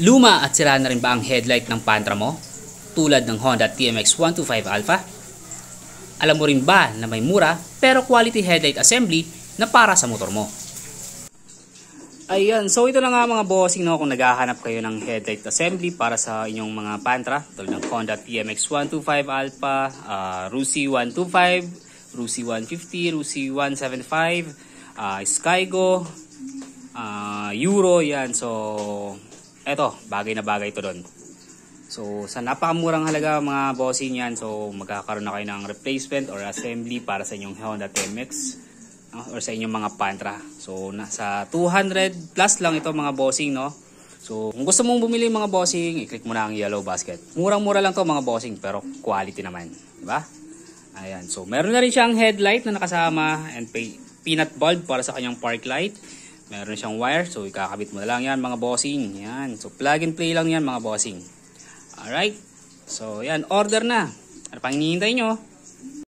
Luma at sira na rin ba ang headlight ng Pantra mo? Tulad ng Honda TMX 125 Alpha? Alam mo rin ba na may mura pero quality headlight assembly na para sa motor mo? Ayan, so ito na nga mga bossing, no, kung naghahanap kayo ng headlight assembly para sa inyong mga Pantra, tulad ng Honda TMX 125 Alpha, Rusi 125, Rusi 150, Rusi 175, Skygo, Euro, yan. So eto, bagay na bagay ito doon. So sa napakamurang halaga mga bossing yan, so magkakaroon na kayo ng replacement or assembly para sa inyong Honda TMX or sa inyong mga Pantra. So nasa 200 plus lang ito mga bossing, no. So kung gusto mong bumili mga bossing, i-click mo na ang yellow basket. Murang-mura lang to mga bossing pero quality naman, di ba? Ayan, so meron na rin siyang headlight na nakasama and peanut bulb para sa kanyang park light. Meron siyang wire, so ikakabit mo na lang yan mga bossing. Yan, so plug and play lang yan mga bossing. Alright, so yan, order na. Ano pang hinihintay nyo?